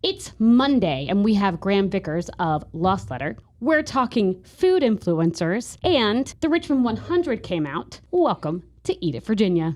It's Monday, and we have Grayum Vickers of Lost Letter. We're talking food influencers, and the Richmond 100 came out. Welcome to Eat It, Virginia.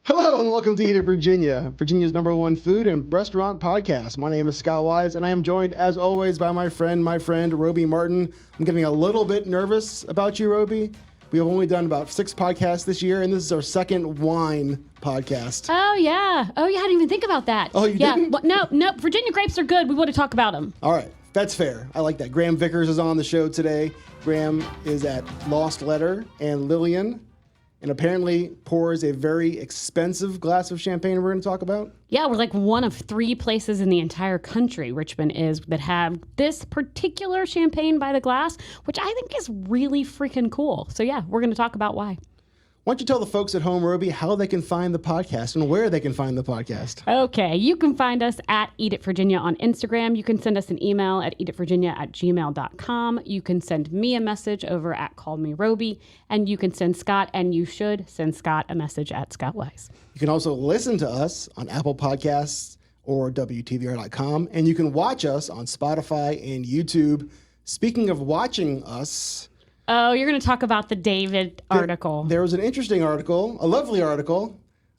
Hello and welcome to Eat It, Virginia, Virginia's #1 food and restaurant podcast. My name is Scott Wise, and I am joined, as always, by my friend, Roby Martin. I'm getting a little bit nervous about you, Roby. We have only done about 6 podcasts this year, and this is our second wine podcast. Oh, yeah. I didn't even think about that. Oh, you didn't? Well, no. Virginia grapes are good. We want to talk about them. All right. That's fair. I like that. Grayum Vickers is on the show today. Grayum is at Lost Letter and Lillian, and apparently pours a very expensive glass of champagne we're going to talk about. Yeah, we're like one of 3 places in the entire country, Richmond is, that have this particular champagne by the glass, which I think is really freaking cool. So yeah, we're going to talk about why. Why don't you tell the folks at home, Roby, how they can find the podcast and where they can find the podcast? Okay, you can find us at Eat It Virginia on Instagram. You can send us an email at eatitvirginia@gmail.com. You can send me a message over at Call Me Roby, and you can send Scott, and you should send Scott a message at Scott Wise. You can also listen to us on Apple Podcasts or WTVR.com, and you can watch us on Spotify and YouTube. Speaking of watching us... Oh, you're going to talk about the David article. There was an interesting article, a lovely article.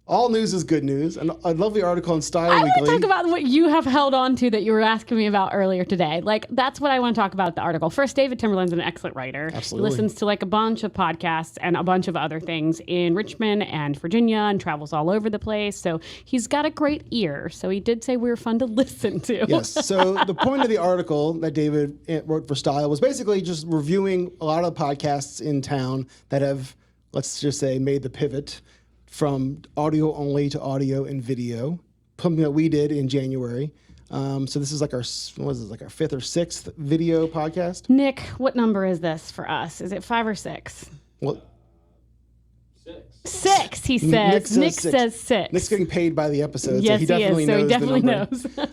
All news is good news. A lovely article in Style Weekly. I want to talk about what you have held on to that you were asking me about earlier today. That's what I want to talk about at the article. First, David Timberland's an excellent writer. Absolutely. He listens to a bunch of podcasts and a bunch of other things in Richmond and Virginia and travels all over the place. So he's got a great ear. So he did say we were fun to listen to. Yes. So the point of the article that David wrote for Style was basically just reviewing a lot of the podcasts in town that have, let's just say, made the pivot from audio only to audio and video, something that we did in January. So this is like our 5th or 6th video podcast. Nick, what number is this for us? Is it 5 or 6? Well, 6, he says. Nick says 6. Nick's getting paid by the episode, yes, so he definitely is. knows So he definitely the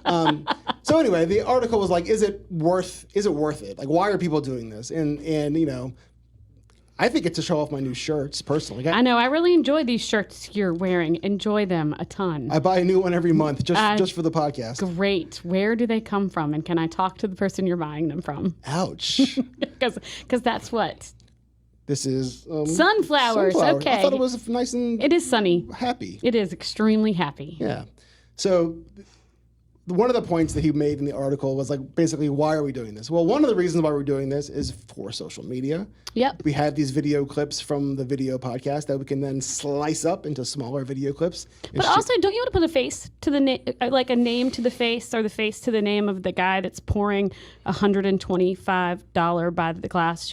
number. knows. So anyway, the article was like, is it worth it? Like, why are people doing this? And you know, I think it's to show off my new shirts, personally. I know. I really enjoy these shirts you're wearing. Enjoy them a ton. I buy a new one every month just for the podcast. Great. Where do they come from? And can I talk to the person you're buying them from? Ouch. Because that's what? This is... sunflowers. Okay. I thought it was nice and... It is sunny. Happy. It is extremely happy. Yeah. So... one of the points that he made in the article was basically, why are we doing this? Well, one of the reasons why we're doing this is for social media. Yep. We have these video clips from the video podcast that we can then slice up into smaller video clips. But also, don't you want to put a face to the name, like a name to the face, or the face to the name of the guy that's pouring $125 by the glass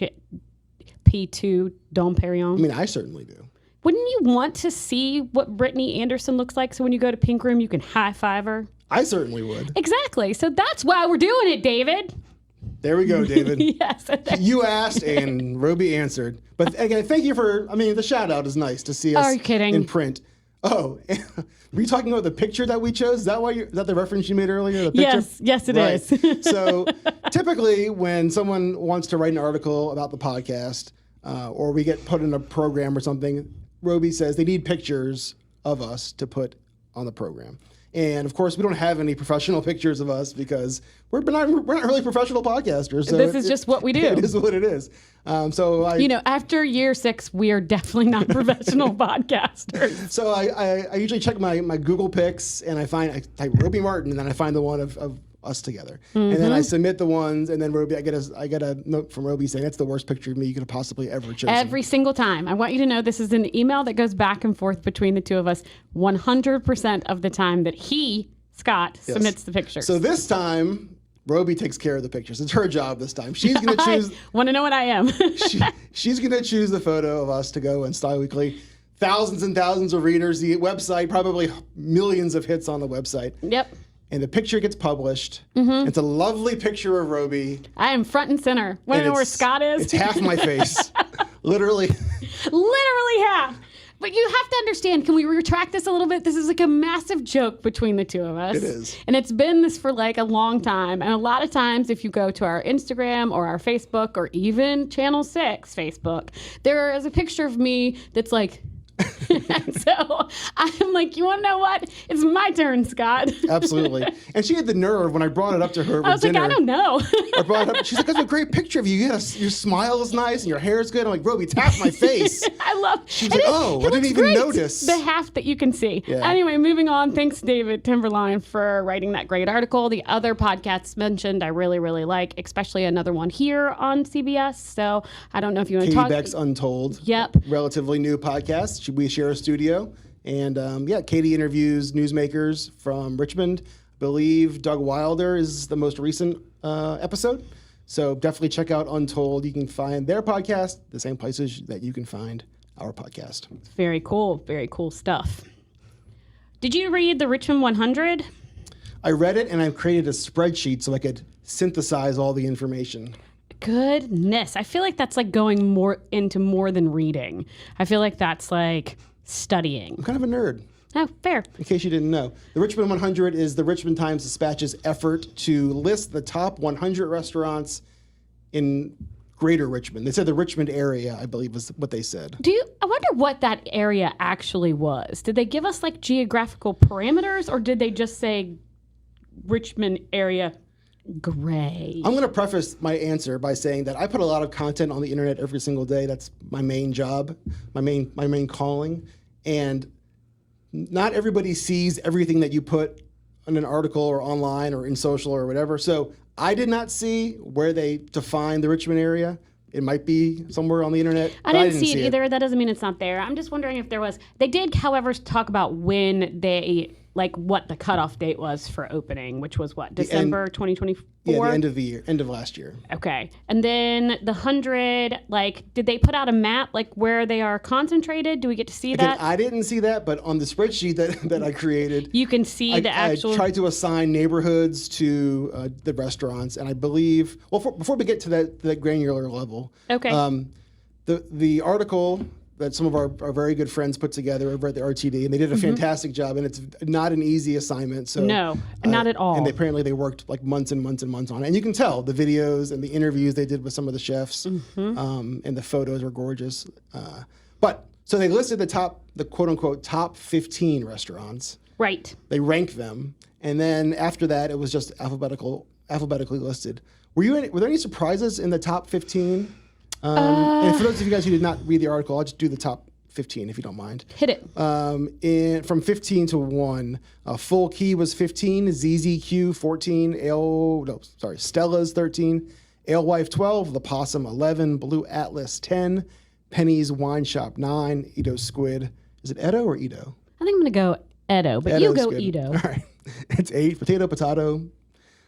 P2 Dom Perignon? I mean, I certainly do. Wouldn't you want to see what Brittany Anderson looks like so when you go to Pink Room, you can high-five her? I certainly would. Exactly. So that's why we're doing it, David. There we go, David. Yes. You asked and Roby answered. But again, thank you the shout out is nice to see us Are you kidding? in print. Oh, were you talking about the picture that we chose? Is that the reference you made earlier? The picture? Yes, it is. So typically when someone wants to write an article about the podcast or we get put in a program or something, Roby says they need pictures of us to put on the program. And of course, we don't have any professional pictures of us because we're not really professional podcasters. So this is just what we do. It is what it is. After year 6, we are definitely not professional podcasters. So I usually check my Google Pics and I type Roby Martin and then I find the one of us together. Mm-hmm. And then I submit the ones and then Roby, I get a note from Roby saying that's the worst picture of me you could have possibly ever chosen. Every single time. I want you to know this is an email that goes back and forth between the two of us 100% of the time that Scott, submits the pictures. So this time, Roby takes care of the pictures. It's her job this time. She's going to choose... want to know what I am. She's going to choose the photo of us to go in Style Weekly. Thousands and thousands of readers. The website, probably millions of hits on the website. Yep. And the picture gets published. Mm-hmm. It's a lovely picture of Roby. I am front and center. Want to know where Scott is? It's half my face. Literally. Literally half. But you have to understand, can we retract this a little bit? This is like a massive joke between the two of us. It is. And it's been this for like a long time. And a lot of times, if you go to our Instagram or our Facebook or even Channel 6 Facebook, there is a picture of me that's like, so I'm like, you want to know what? It's my turn, Scott. Absolutely. And she had the nerve when I brought it up to her. I was like, I don't know. I brought it up. She's like, that's a great picture of you. Your smile is nice and your hair is good. I'm like, Roby, tap my face. I love She was like, I didn't even great. notice. The half that you can see. Yeah. Anyway, moving on. Thanks, David Timberline, for writing that great article. The other podcasts mentioned, I really, really like, especially another one here on CBS. So I don't know if you want to Katie talk. Beck's Untold. Yep. Relatively new podcast. We share a studio. And Katie interviews newsmakers from Richmond. I believe Doug Wilder is the most recent episode. So definitely check out Untold. You can find their podcast the same places that you can find our podcast. Very cool. Very cool stuff. Did you read the Richmond 100? I read it and I've created a spreadsheet so I could synthesize all the information. Goodness. I feel like that's like going more than reading. I feel like that's like studying. I'm kind of a nerd. Oh, fair. In case you didn't know. The Richmond 100 is the Richmond Times-Dispatch's effort to list the top 100 restaurants in Greater Richmond. They said the Richmond area, I believe, was what they said. I wonder what that area actually was. Did they give us like geographical parameters, or did they just say Richmond area gray? I'm going to preface my answer by saying that I put a lot of content on the internet every single day. That's my main job, my main calling. And not everybody sees everything that you put in an article or online or in social or whatever. So I did not see where they define the Richmond area. It might be somewhere on the internet. I didn't see it either. That doesn't mean it's not there. I'm just wondering if there was. They did, however, talk about when they, like, what the cutoff date was for opening, which was what, December 2024? Yeah, the end of the year, end of last year. Okay. And then the 100, like, did they put out a map, like, where they are concentrated? Do we get to see that? I didn't see that, but on the spreadsheet that I created, you can see the actual. I tried to assign neighborhoods to the restaurants, and I believe, well, before we get to that granular level, okay. The article that some of our very good friends put together over at the RTD, and they did a fantastic job, and it's not an easy assignment. So no, not at all. And apparently they worked like months and months and months on it. And you can tell the videos and the interviews they did with some of the chefs, and the photos were gorgeous. So they listed the quote unquote top 15 restaurants. Right. They ranked them, and then after that, it was just alphabetically listed. Were there any surprises in the top 15? And for those of you guys who did not read the article, I'll just do the top 15 if you don't mind. Hit it. From 15 to 1, Full Key was 15, ZZQ 14, Stella's 13, Alewife 12, The Possum 11, Blue Atlas 10, Penny's Wine Shop 9, Edo Squid. Is it Edo or Edo? I think I'm going to go Edo, but Edo's you go good. Edo. All right. It's 8, Potato,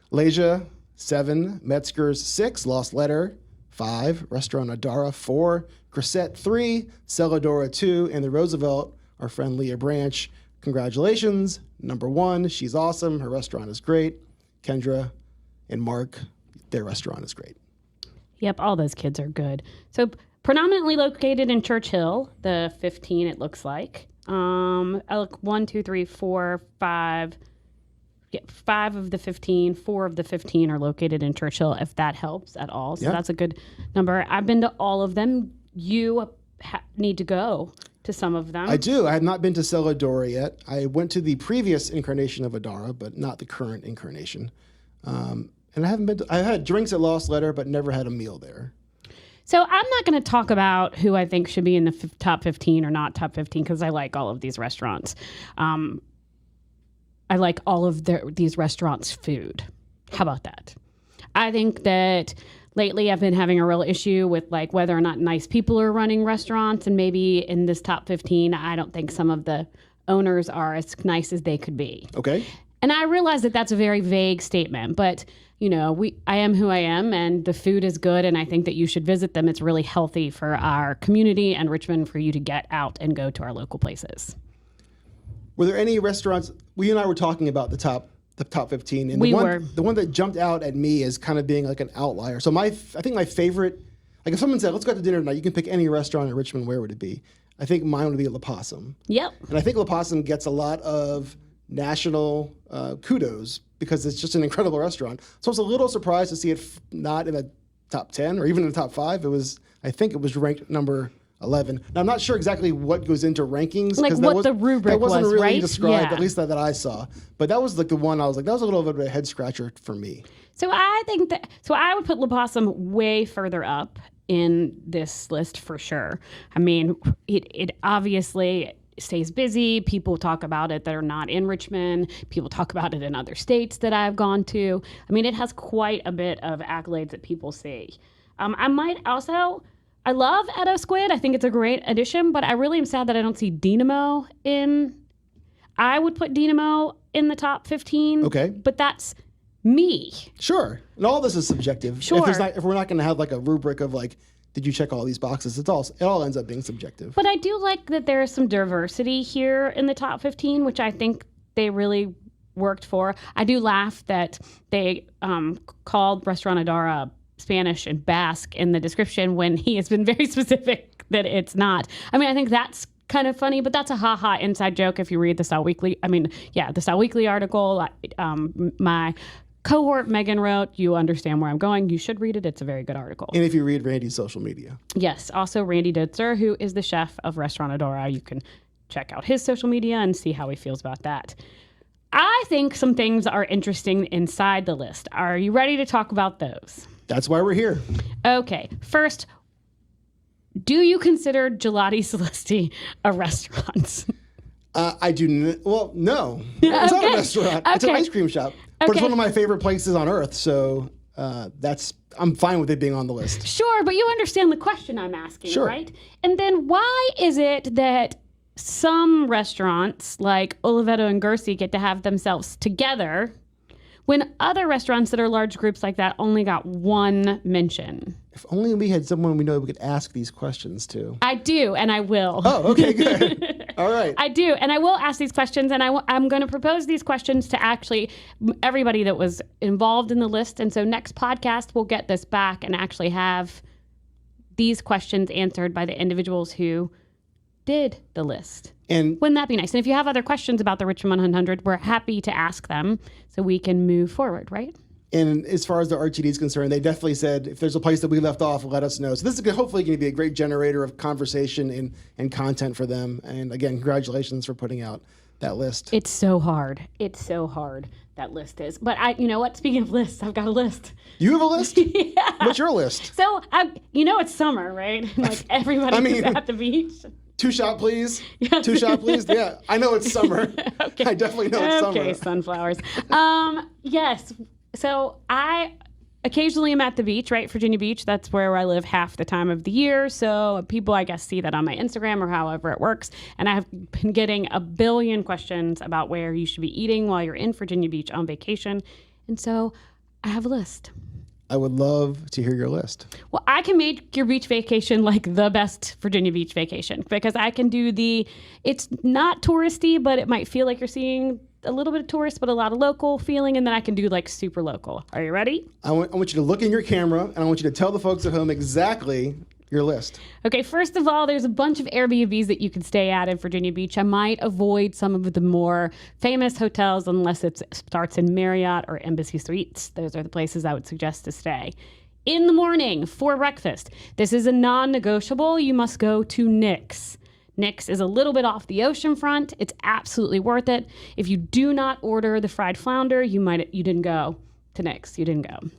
Leisure 7, Metzger's 6, Lost Letter 5, Restaurant Adara 4, Grisette 3, Celadora 2, and the Roosevelt, our friend Leah Branch. Congratulations, number 1. She's awesome. Her restaurant is great. Kendra and Mark, their restaurant is great. Yep, all those kids are good. So predominantly located in Churchill, the 15 it looks like. 1, 2, 3, 4, 5. Yeah, 5 of the 15, 4 of the 15 are located in Churchill, if that helps at all. So that's a good number. I've been to all of them. You need to go to some of them. I do. I have not been to Celadora yet. I went to the previous incarnation of Adara, but not the current incarnation. And I haven't been. I had drinks at Lost Letter, but never had a meal there. So I'm not going to talk about who I think should be in the top 15 or not top 15 because I like all of these restaurants. I like all of these restaurants' food. How about that? I think that lately I've been having a real issue with like whether or not nice people are running restaurants, and maybe in this top 15, I don't think some of the owners are as nice as they could be. Okay. And I realize that that's a very vague statement, but you know, I am who I am, and the food is good, and I think that you should visit them. It's really healthy for our community and Richmond for you to get out and go to our local places. Were there any restaurants? We and I were talking about the top 15, and the one that jumped out at me as kind of being like an outlier. So I think my favorite, like if someone said, "Let's go out to dinner tonight," you can pick any restaurant in Richmond. Where would it be? I think mine would be La Possum. Yep. And I think La Possum gets a lot of national kudos because it's just an incredible restaurant. So I was a little surprised to see it not in the top 10 or even in the top 5. I think it was ranked number 11. Now, I'm not sure exactly what goes into rankings. Like what the rubric was, that wasn't really right? described, Yeah. at least that I saw. But that was like the one I was like, that was a little bit of a head scratcher for me. So I think that, so I would put La Possum way further up in this list for sure. I mean, it obviously stays busy. People talk about it that are not in Richmond. People talk about it in other states that I've gone to. I mean, it has quite a bit of accolades that people see. I might also, I love Edo Squid. I think it's a great addition, but I really am sad that I don't see Dynamo in. I would put Dynamo in the top 15. Okay. But that's me. Sure. And all this is subjective. Sure. If we're not going to have like a rubric of like, did you check all these boxes? It all ends up being subjective. But I do like that there is some diversity here in the top 15, which I think they really worked for. I do laugh that they called Restaurant Adara Spanish and Basque in the description when he has been very specific that it's not. I mean, I think that's kind of funny, but that's a ha-ha inside joke if you read the Style Weekly. I mean, yeah, the Style Weekly article, my cohort Megan wrote, you understand where I'm going. You should read it. It's a very good article. And if you read Randy's social media. Yes. Also, Randy Ditzer, who is the chef of Restaurant Adora. You can check out his social media and see how he feels about that. I think some things are interesting inside the list. Are you ready to talk about those? That's why we're here. Okay. First, do you consider Gelati Celesti a restaurant? I do. Well, no. It's not a restaurant. It's an ice cream shop. But it's one of my favorite places on earth. So I'm fine with it being on the list. Sure, but you understand the question I'm asking, Sure. right? And then why is it that some restaurants like Oliveto and Gersi get to have themselves together when other restaurants that are large groups like that only got one mention? If only we had someone we know we could ask these questions to. I do, and I will. Oh, okay, good. All right. I do, and I will ask these questions, and I'm going to propose these questions to actually everybody that was involved in the list. And so next podcast, we'll get this back and actually have these questions answered by the individuals who did the list. And wouldn't that be nice? And if you have other questions about the Richmond 100, we're happy to ask them so we can move forward, right? And as far as the RTD is concerned, they definitely said, if there's a place that we left off, let us know. So this is hopefully going to be a great generator of conversation and content for them. And again, congratulations for putting out that list. It's so hard. It's so hard, that list is. But you know what? Speaking of lists, I've got a list. You have a list? Yeah. What's your list? So, it's summer, right? Like everybody's at the beach. 2 shot, please. Yeah. 2 shot, please. Yeah, I know it's summer. Okay. I definitely know it's summer. Okay, sunflowers. Yes. So I occasionally am at the beach, right? Virginia Beach. That's where I live half the time of the year. So people, I guess, see that on my Instagram or however it works. And I have been getting a billion questions about where you should be eating while you're in Virginia Beach on vacation. And so I have a list. I would love to hear your list. Well, I can make your beach vacation like the best Virginia Beach vacation because I can do it's not touristy, but it might feel like you're seeing a little bit of tourist, but a lot of local feeling. And then I can do like super local. Are you ready? I want you to look in your camera and I want you to tell the folks at home exactly your list. Okay, first of all, there's a bunch of Airbnbs that you can stay at in Virginia Beach. I might avoid some of the more famous hotels unless it starts in Marriott or Embassy Suites. Those are the places I would suggest to stay. In the morning for breakfast, this is a non-negotiable. You must go to Nick's. Nick's is a little bit off the ocean front. It's absolutely worth it. If you do not order the fried flounder, you didn't go to Nick's. You didn't go.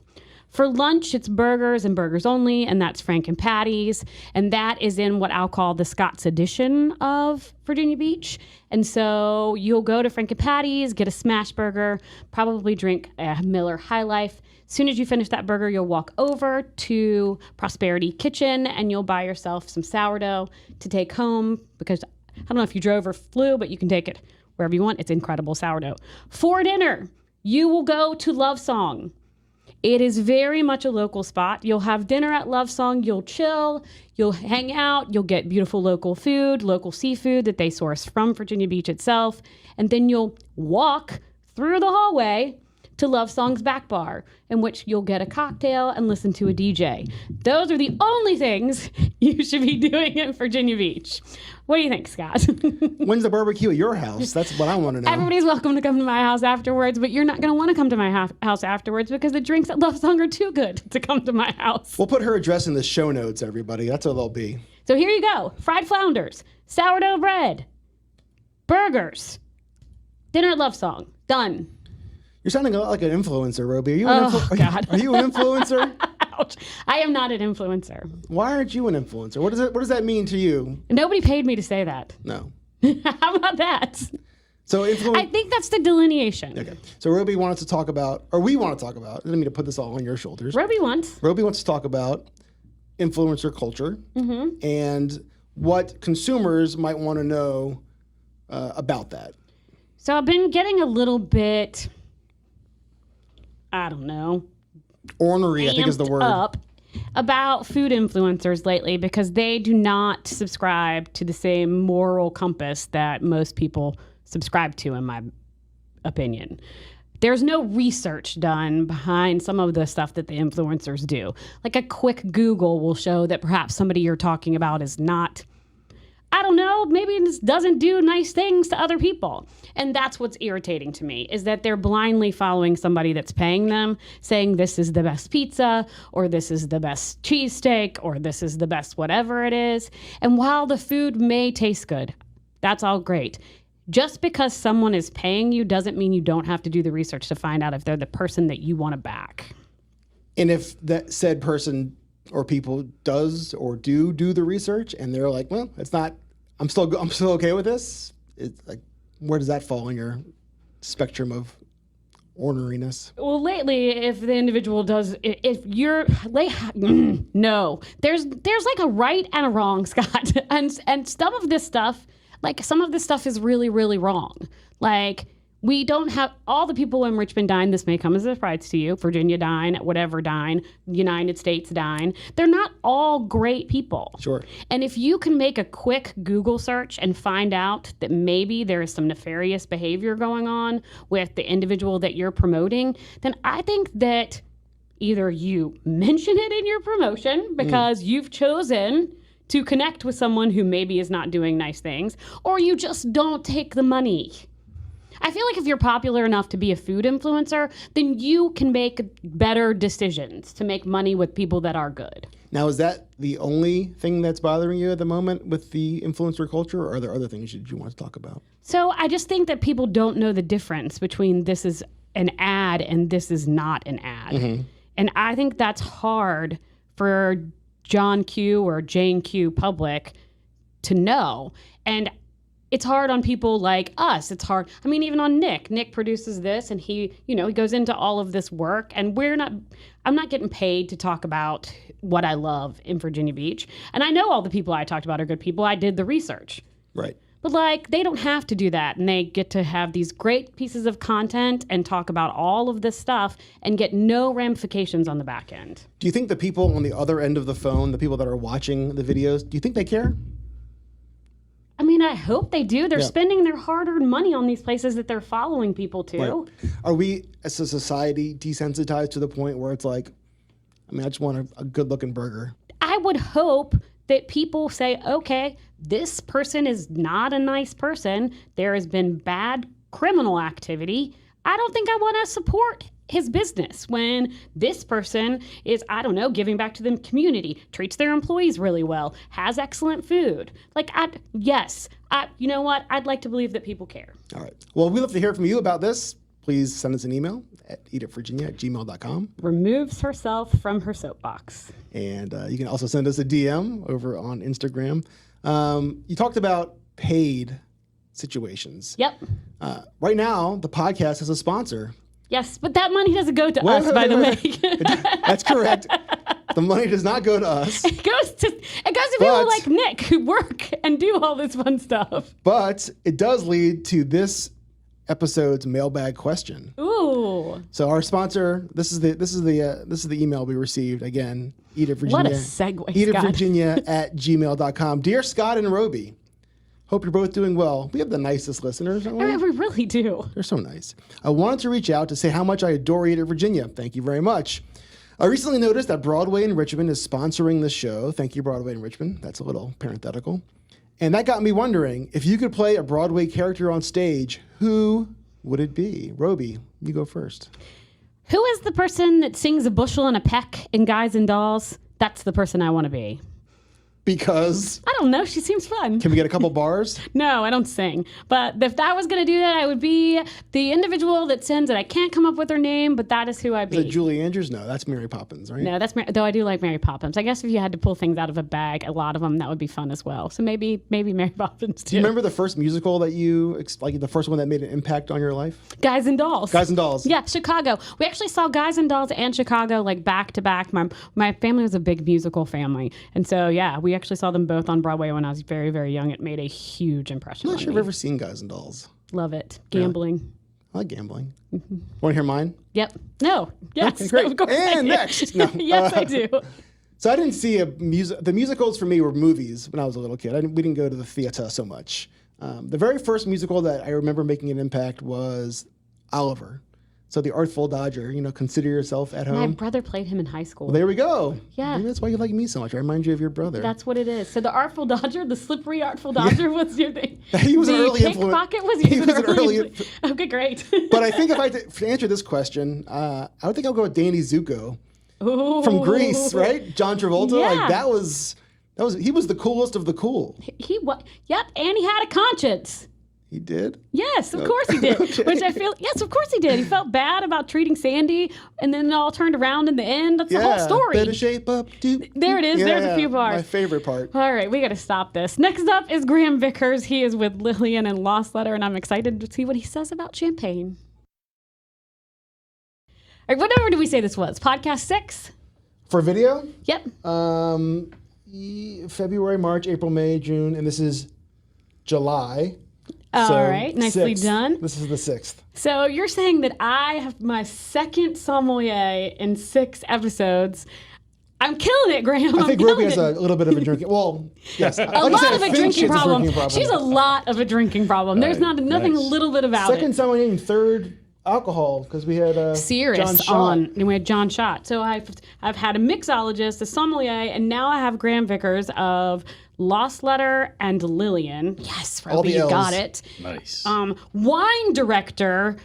For lunch, it's burgers and burgers only, and that's Frank and Patty's. And that is in what I'll call the Scott's edition of Virginia Beach. And so you'll go to Frank and Patty's, get a smash burger, probably drink a Miller High Life. As soon as you finish that burger, you'll walk over to Prosperity Kitchen and you'll buy yourself some sourdough to take home because I don't know if you drove or flew, but you can take it wherever you want. It's incredible sourdough. For dinner, you will go to Love Song. It is very much a local spot. You'll have dinner at Love Song. You'll chill. You'll hang out. You'll get beautiful local food, local seafood that they source from Virginia Beach itself. And then you'll walk through the hallway to Love Song's Back Bar, in which you'll get a cocktail and listen to a DJ. Those are the only things you should be doing in Virginia Beach. What do you think, Scott? When's the barbecue at your house? That's what I want to know. Everybody's welcome to come to my house afterwards, but you're not going to want to come to my house afterwards because the drinks at Love Song are too good to come to my house. We'll put her address in the show notes, everybody. That's what they'll be. So here you go. Fried flounders, sourdough bread, burgers, dinner at Love Song. Done. You're sounding a lot like an influencer, Roby. Are you God. Are you an influencer? Ouch. I am not an influencer. Why aren't you an influencer? What does that mean to you? Nobody paid me to say that. No. How about that? So I think that's the delineation. Okay. So Roby wanted to talk about, or we want to talk about, I didn't mean to put this all on your shoulders. Roby wants to talk about influencer culture and what consumers might want to know about that. So I've been getting a little bit, I don't know, ornery, I think is the word. Up about food influencers lately because they do not subscribe to the same moral compass that most people subscribe to, in my opinion. There's no research done behind some of the stuff that the influencers do. Like a quick Google will show that perhaps somebody you're talking about is not, I don't know, maybe it just doesn't do nice things to other people. And that's what's irritating to me, is that they're blindly following somebody that's paying them, saying this is the best pizza, or this is the best cheesesteak, or this is the best whatever it is. And while the food may taste good, that's all great. Just because someone is paying you doesn't mean you don't have to do the research to find out if they're the person that you want to back. And if that said person or people does or do the research and they're like, well, it's not, I'm still okay with this. It's like, where does that fall in your spectrum of orneriness? Well, lately, if the individual does, if you're no, there's like a right and a wrong, Scott, and some of this stuff is really, really wrong. Like, we don't have all the people in Richmond Dine. This may come as a surprise to you. Virginia Dine, whatever Dine, United States Dine. They're not all great people. Sure. And if you can make a quick Google search and find out that maybe there is some nefarious behavior going on with the individual that you're promoting, then I think that either you mention it in your promotion because you've chosen to connect with someone who maybe is not doing nice things, or you just don't take the money. I feel like if you're popular enough to be a food influencer, then you can make better decisions to make money with people that are good. Now, is that the only thing that's bothering you at the moment with the influencer culture, or are there other things you want to talk about? So I just think that people don't know the difference between this is an ad and this is not an ad. And I think that's hard for John Q or Jane Q public to know. And it's hard on people like us. It's hard. I mean, even on Nick. Nick produces this and he goes into all of this work, and I'm not getting paid to talk about what I love in Virginia Beach. And I know all the people I talked about are good people. I did the research. Right. But they don't have to do that. And they get to have these great pieces of content and talk about all of this stuff and get no ramifications on the back end. Do you think the people on the other end of the phone, the people that are watching the videos, do you think they care? I mean, I hope they do. They're spending their hard-earned money on these places that they're following people to. Right. Are we, as a society, desensitized to the point where it's like, I just want a good-looking burger? I would hope that people say, okay, this person is not a nice person. There has been bad criminal activity. I don't think I want to support his business when this person is, I don't know, giving back to the community, treats their employees really well, has excellent food. You know what? I'd like to believe that people care. All right. Well, we'd love to hear from you about this. Please send us an email at eatitvirginia@gmail.com. Removes herself from her soapbox. And you can also send us a DM over on Instagram. You talked about paid situations. Yep. Right now, the podcast has a sponsor. Yes, but that money doesn't go to us, by the way. That's correct. The money does not go to us. It goes to people like Nick who work and do all this fun stuff. But it does lead to this episode's mailbag question. Ooh. So our sponsor, this is the email we received again. Eat It Virginia. What a segue, eatitvirginia@gmail.com. Dear Scott and Roby, Hope you're both doing well. We have the nicest listeners, don't we? I mean, we really do. They're so nice. I wanted to reach out to say how much I adore Eat It Virginia. Thank you very much. I recently noticed that Broadway in Richmond is sponsoring the show. Thank you, Broadway in Richmond. That's a little parenthetical. And that got me wondering, if you could play a Broadway character on stage, who would it be? Roby, you go first. Who is the person that sings a bushel and a peck in Guys and Dolls? That's the person I want to be. Because? I don't know. She seems fun. Can we get a couple bars? No, I don't sing. But if I was going to do that, I would be the individual that sings, and I can't come up with her name, but that is who I'd be. Is it Julie Andrews? No, that's Mary Poppins, right? No, that's though I do like Mary Poppins. I guess if you had to pull things out of a bag, a lot of them, that would be fun as well. So maybe Mary Poppins too. Do you remember the first musical that like the first one that made an impact on your life? Guys and Dolls. Guys and Dolls. Yeah, Chicago. We actually saw Guys and Dolls and Chicago like back to back. My family was a big musical family, and so yeah, we actually saw them both on Broadway when I was very, very young. It made a huge impression I'm on not sure me. I've ever seen Guys and Dolls. Love it. Gambling. I like gambling. Mm-hmm. Want to hear mine? Yep. No. Yes. Okay, great. Of course And I next. No. Yes, I do. So I didn't see the musicals for me were movies when I was a little kid. We didn't go to the theater so much. The very first musical that I remember making an impact was Oliver. So the Artful Dodger, consider yourself at home. My brother played him in high school. Well, there we go. Yeah. Maybe that's why you like me so much. I remind you of your brother. That's what it is. So the Artful Dodger, the slippery Artful Dodger was your thing. He was an early influence. Pickpocket was He was an early Okay, great. But I think if I had to answer this question, I would think I'll go with Danny Zuko from Grease, right? John Travolta. Yeah. Like that was he was the coolest of the cool. He was. Yep, and he had a conscience. He did? Yes, of course he did. Okay. Which I feel, yes, of course he did. He felt bad about treating Sandy, and then it all turned around in the end. That's the whole story. Better shape up. There it is. There's a few bars. My favorite part. All right, we got to stop this. Next up is Grayum Vickers. He is with Lillian and Lost Letter, and I'm excited to see what he says about champagne. All right, what number did we say this was? Podcast 6? For video? Yep. February, March, April, May, June, and this is July. All right, nicely 6th. done. This is the 6th. So you're saying that I have my second sommelier in 6 episodes. I'm killing it, Graham. I think Roby has a little bit of a drinking. Well, yes, a lot of a drinking problem. She's a lot of a drinking problem. There's nothing a little bit about Second it. sommelier and third alcohol because we had John Schott. and we had John Schott. So I've had a mixologist, a sommelier, and now I have Grayum Vickers of Lost Letter and Lillian. Yes, Roby, you got it. Nice. Wine director,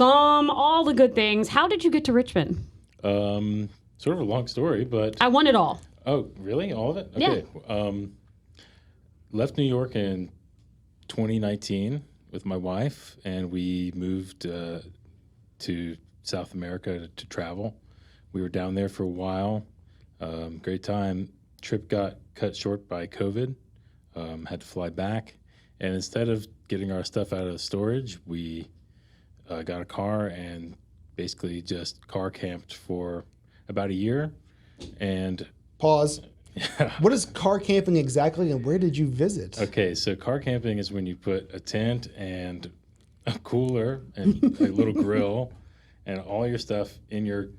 all the good things. How did you get to Richmond? Sort of a long story, but I want it all. oh, really? All of it? Okay. Yeah. Left New York in 2019 with my wife, and we moved to South America to travel. We were down there for a while. Great time. Trip got cut short by COVID. Had to fly back, and instead of getting our stuff out of storage, we got a car and basically just car camped for about a year. And Pause. What is car camping exactly, and where did you visit? okay, so car camping is when you put a tent and a cooler and a little grill and all your stuff in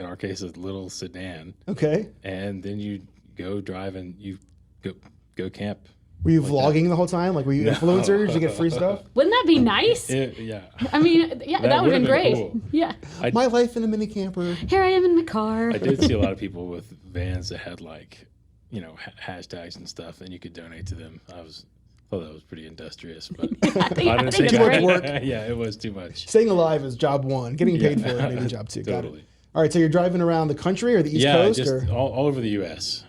our case, a little sedan. Okay. And then you go drive and you go camp. Were you vlogging the whole time? Like, were you influencers? Did you get free stuff? Wouldn't that be nice? Yeah. I mean, yeah, that would have been great. Cool. Yeah. My life in a mini camper. Here I am in my car. I did see a lot of people with vans that had hashtags and stuff, and you could donate to them. Thought that was pretty industrious, but I think it's Too much great. work. Yeah, it was too much. Staying alive is job one. Getting paid for it, maybe job two. Got it. Totally. All right, so you're driving around the country or the East Coast? just or? all over the U.S.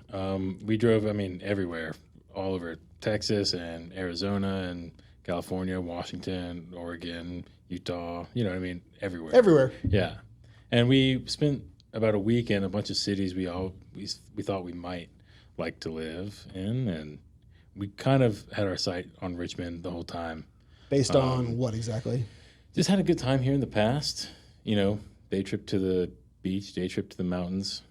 We drove, everywhere, all over Texas and Arizona and California, Washington, Oregon, Utah, everywhere. Everywhere. Yeah. And we spent about a week in a bunch of cities we thought we might like to live in, and we kind of had our sight on Richmond the whole time. Based on what exactly? Just had a good time here in the past. Day trip to the beach, day trip to the mountains,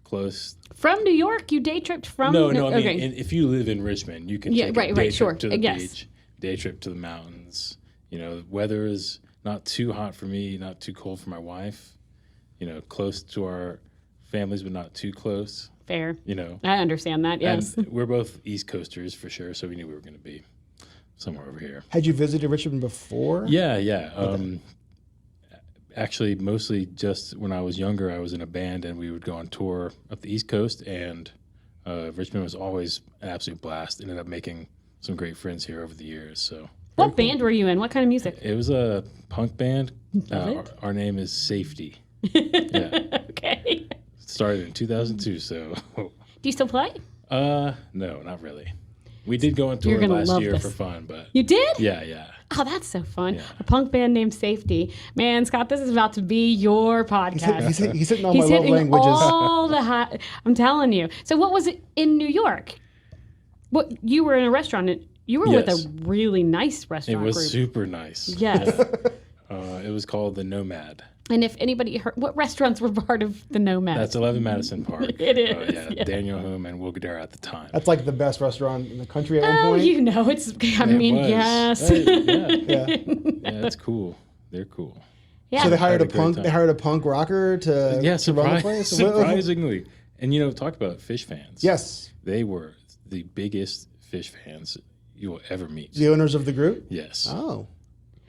close. From New York, you day tripped from? No, I mean, okay. if you live in Richmond, you can Yeah, take right, a day sure. trip to the Yes. beach, day trip to the mountains. The weather is not too hot for me, not too cold for my wife. Close to our families, but not too close. Fair. I understand that, yes. And we're both East Coasters for sure, so we knew we were going to be. somewhere over here. Had you visited Richmond before? Yeah. Actually, mostly just when I was younger, I was in a band and we would go on tour up the East Coast, and Richmond was always an absolute blast. Ended up making some great friends here over the years. So, What band were you in? What kind of music? it was a punk band. Our name is Safety. Yeah. Okay. Started in 2002. So, Do you still play? no, not really. We did go on You're tour gonna last love year this. for fun, but You did? yeah. Oh, that's so fun. Yeah. A punk band named Safety. Man, Scott, this is about to be your podcast. He's hitting all He's my love hitting languages. all the high. I'm telling you. So, what was it in New York? What you were in a restaurant? You were with Yes. a really nice It restaurant was group. super nice. Yes. It was called the Nomad. And if anybody heard, what restaurants were part of the Nomad? That's 11 Madison Park. It is, yeah. Daniel Hume and Will Guidara at the time. That's like the best restaurant in the country at one Oh, point. you know, it's. I It mean, was. yes. Hey, Yeah. yeah, it's cool. They're cool. Yeah. So they hired a Had a great punk. time. They hired a punk rocker to Yeah, to run the place. surprisingly. And talk about fish fans. Yes, They were the biggest fish fans you will ever meet. the owners of the group. Yes. Oh,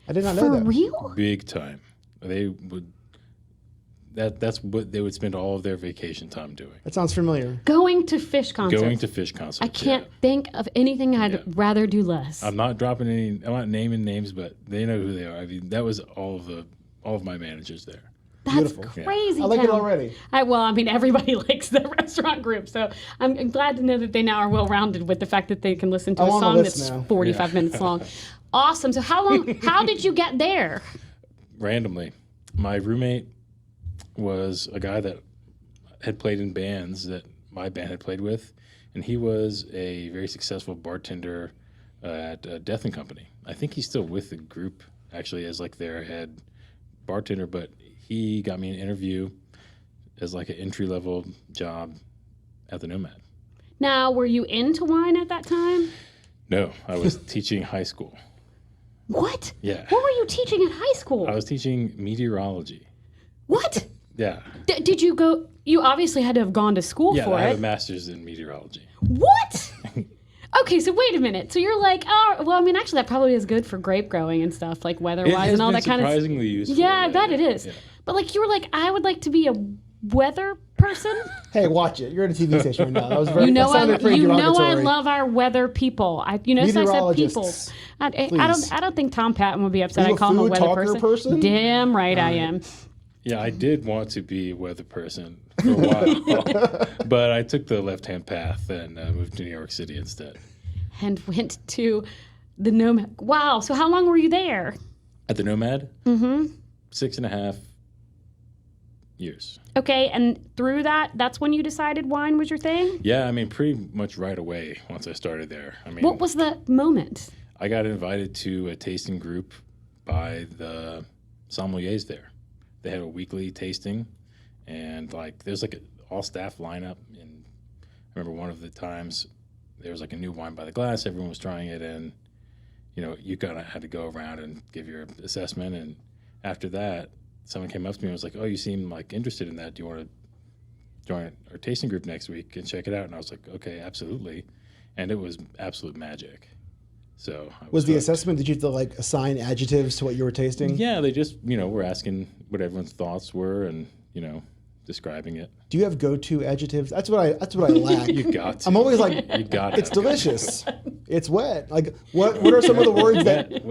I did not know For that. real? Big time. They would. That's what they would spend all of their vacation time doing. That sounds familiar. Going to fish concerts. Going to fish concerts. I can't yeah. think of anything I'd rather do less. I'm not dropping any. I'm not naming names, but they know who they are. I mean, that was all of my managers there. That's Beautiful. crazy. I like it town. already. Well, I mean, everybody likes the restaurant group, so I'm glad to know that they now are well rounded with the fact that they can listen to I'm a on the song list that's now. 45 minutes long. Awesome. So how did you get there? Randomly, my roommate was a guy that had played in bands that my band had played with, and he was a very successful bartender at Death and Company. I think he's still with the group actually as like their head bartender, but he got me an interview as like an entry-level job at the Nomad. Now, were you into wine at that time? No, I was teaching high school. What? Yeah. What were you teaching at high school? I was teaching meteorology. What? Yeah. Did you go? You obviously had to have gone to school Yeah, for I have it. a master's in meteorology. What? Okay, so wait a minute. So you're like, oh, well, I mean, actually, that probably is good for grape growing and stuff, like weather-wise and all that kind of. Surprisingly useful. Yeah, I bet it is. Yeah. But like, you were like, I would like to be a weather person. Hey, watch it. You're at a TV station right now. That was very. You know, that sounded pretty I derogatory. love our weather people. So I said people. Meteorologists, I don't think Tom Patton would be upset. Are you I a call him a food weather talker person? Damn right I am. Yeah, I did want to be a weather person for a while, but I took the left-hand path and moved to New York City instead. And went to the Nomad. Wow. So how long were you there? At the Nomad? Mm-hmm. 6.5 years. Okay, and through that's when you decided wine was your thing? Yeah, I mean, pretty much right away once I started there. I mean, What was the moment? I got invited to a tasting group by the sommeliers there. They had a weekly tasting, and like there's like an all-staff lineup. And I remember one of the times there was like a new wine by the glass. Everyone was trying it, and you kind of had to go around and give your assessment. And after that, someone came up to me and was like, "Oh, you seem like interested in that. Do you want to join our tasting group next week and check it out?" And I was like, "Okay, absolutely." And it was absolute magic. So Was the hooked. assessment? Did you have to like assign adjectives to what you were tasting? Yeah, they just were asking what everyone's thoughts were and describing it. Do you have go-to adjectives? That's what I lack. You got to. I'm always like, You got to. it's delicious. It's wet. Like, what are some of the words that?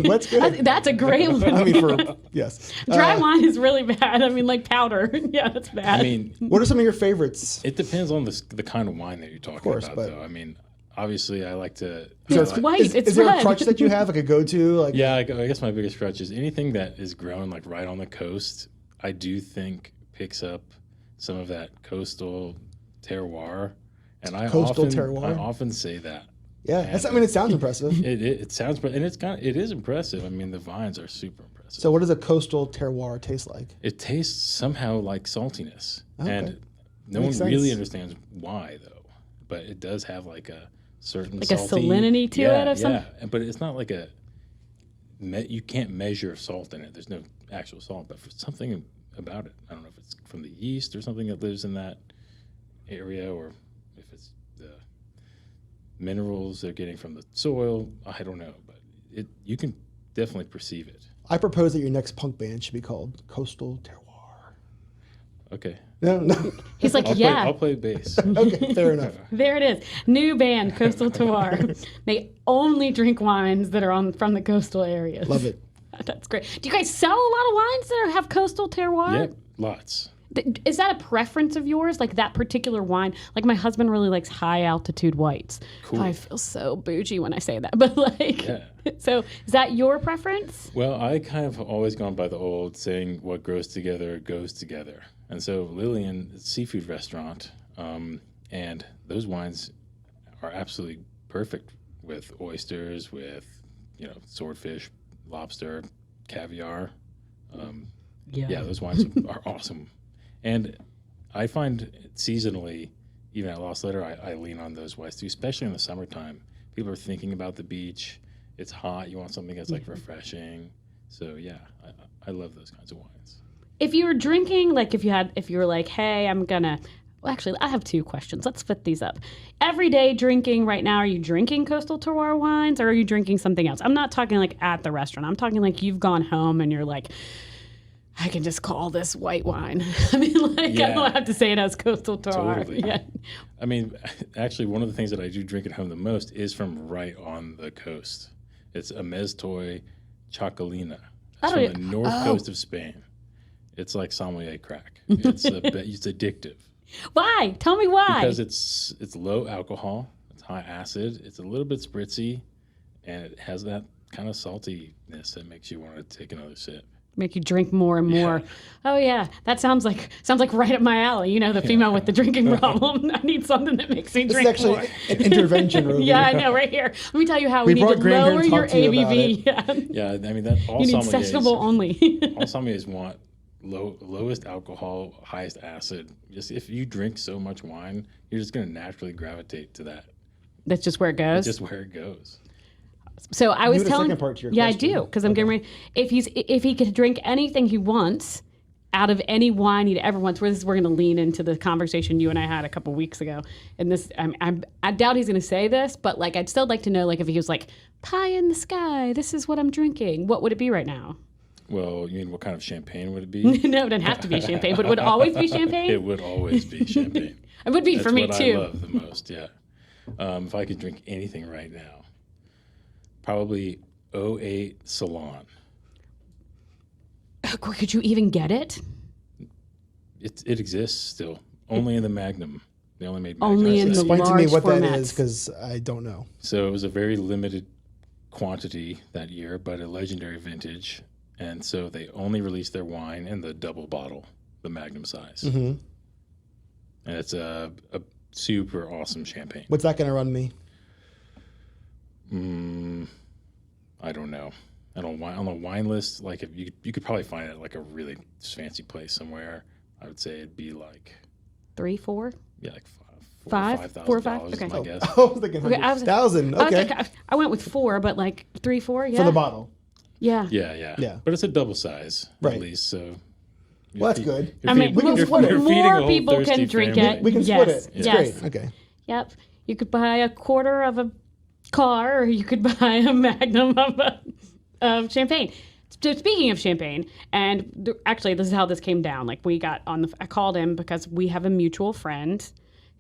Wet's good. That's a great one. I mean, yes. Dry wine is really bad. I mean, like powder. Yeah, that's bad. I mean, What are some of your favorites? it depends on the kind of wine that you're talking course, about, but- though. I mean, obviously, I like to. It's white. Is It's there red. a crutch that you have, like a go-to? Like, Yeah, I guess my biggest crutch is anything that is grown like right on the coast. I do think picks up some of that coastal terroir, and I Coastal often terroir? I often say that. yeah. I mean, it sounds impressive. It sounds, and it is impressive. I mean, the vines are super impressive. So, what does a coastal terroir taste like? It tastes somehow like saltiness, and no Makes one really sense. understands why though. But it does have like a certain Like a salty, salinity to it of some- yeah. But it's not like you can't measure salt in it. There's no actual salt, but for something about it, I don't know if it's from the yeast or something that lives in that area, or if it's the minerals they're getting from the soil. I don't know, but you can definitely perceive it. I propose that your next punk band should be called Coastal Terroir. Okay. No. He's like, I'll play bass. Okay, fair enough. There it is. New band, Coastal Terroir. They only drink wines that are from the coastal areas. Love it. That's great. Do you guys sell a lot of wines that have coastal terroir? Yep, lots. Is that a preference of yours, like that particular wine? Like my husband really likes high altitude whites. Cool. I feel so bougie when I say that, but like, Yeah. So is that your preference? Well, I kind of always gone by the old saying, what grows together goes together. And so Lillian, it's a seafood restaurant, and those wines are absolutely perfect with oysters, with, swordfish, lobster, caviar. Yeah, those wines are awesome. And I find seasonally, even at Lost Letter, I lean on those wines too, especially in the summertime. People are thinking about the beach. It's hot. You want something that's like refreshing. So yeah, I love those kinds of wines. If you were drinking, like if you were like, hey, actually, I have two questions. Let's fit these up. Everyday drinking right now, are you drinking Coastal Terroir wines or are you drinking something else? I'm not talking like at the restaurant. I'm talking like you've gone home and you're like, I can just call this white wine. I mean, like, I don't have to say it as Coastal Terroir. Totally. Yeah. I mean, actually, one of the things that I do drink at home the most is from right on the coast. It's a Meztoy Chacalina. It's from the north coast of Spain. It's like sommelier crack. It's addictive. Why? Tell me why. Because it's low alcohol, it's high acid, it's a little bit spritzy, and it has that kind of saltiness that makes you want to take another sip. Make you drink more and more. Yeah. Oh yeah, that sounds like right up my alley. The female with the drinking problem. I need something that makes me drink more. This is actually an intervention, Ruby. Yeah, I know. Right here. Let me tell you how we need to lower your ABV. Yeah, I mean that. All you need sessionable only. All sommeliers want lowest alcohol, highest acid. Just if you drink so much wine, you're just going to naturally gravitate to that. That's just where it goes. It's just where it goes. So I was telling. Second part to your yeah, question. I do because I'm getting ready. If he could drink anything he wants out of any wine he'd ever wants, we're going to lean into the conversation you and I had a couple weeks ago. And this, I doubt he's going to say this, but like I'd still like to know, like if he was like pie in the sky, this is what I'm drinking. What would it be right now? Well, you mean what kind of champagne would it be? No, it doesn't have to be champagne, but would it always be champagne? It would always be champagne. It would be That's for me what too. I love the most. Yeah. If I could drink anything right now, probably 08 Salon. Could you even get it? It exists still. Only in the Magnum. They only made Magnum. Only in the Explain to me large what that formats. is, because I don't know. So it was a very limited quantity that year, but a legendary vintage. And so they only released their wine in the double bottle, the Magnum size. Mm-hmm. And it's a super awesome champagne. What's that going to run me? I don't know. On the wine list, like if you could probably find it at like a really fancy place somewhere. I would say it'd be like 3, 4? Yeah, like $4 or $5? $5,000, Okay. I guess. I was thinking Okay, 100,000. Okay. I went with 4, but like 3, 4, yeah. For the bottle. Yeah. Yeah. But it's a double size, Right. at least. So. Well, that's good. I mean, we can split it. more people can drink it. We can split it. It's Yes. great. Okay. Yep. You could buy a quarter of a car, or you could buy a magnum of champagne. So speaking of champagne, and actually, this is how this came down. Like I called him because we have a mutual friend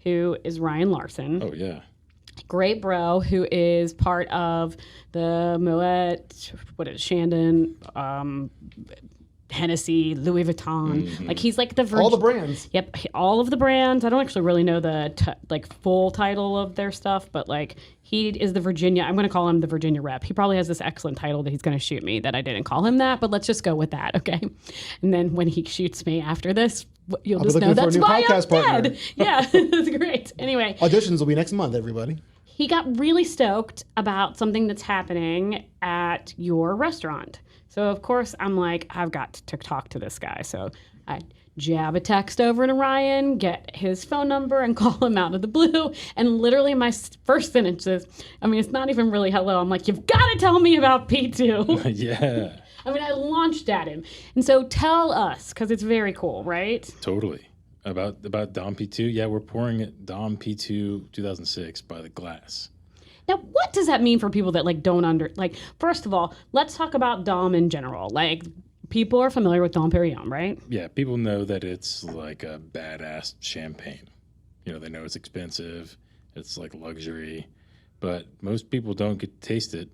who is Ryan Larson. Oh yeah. Great bro, who is part of the Moet, Shandon, Hennessy, Louis Vuitton. Mm-hmm. Like he's like the All the brands. Yep, all of the brands. I don't actually really know the full title of their stuff, but like he is the Virginia. I'm going to call him the Virginia rep. He probably has this excellent title that he's going to shoot me that I didn't call him that, but let's just go with that, okay? And then when he shoots me after this, you'll I'll just be know looking for a that's new why podcast I'm partner. dead. Yeah, that's great. Anyway, Auditions will be next month, everybody. he got really stoked about something that's happening at your restaurant. So, of course, I'm like, I've got to talk to this guy. So I jab a text over to Ryan, get his phone number, and call him out of the blue. And literally my first sentence is, it's not even really hello. I'm like, you've got to tell me about P2. Yeah. I launched at him. And so tell us, because it's very cool, right? Totally. About Dom P2. Yeah, we're pouring it Dom P2 2006 by the glass. Now, what does that mean for people that like don't like? First of all, let's talk about Dom in general. Like, people are familiar with Dom Perignon, right? Yeah, people know that it's like a badass champagne. They know it's expensive. It's like luxury, but most people don't get to taste it.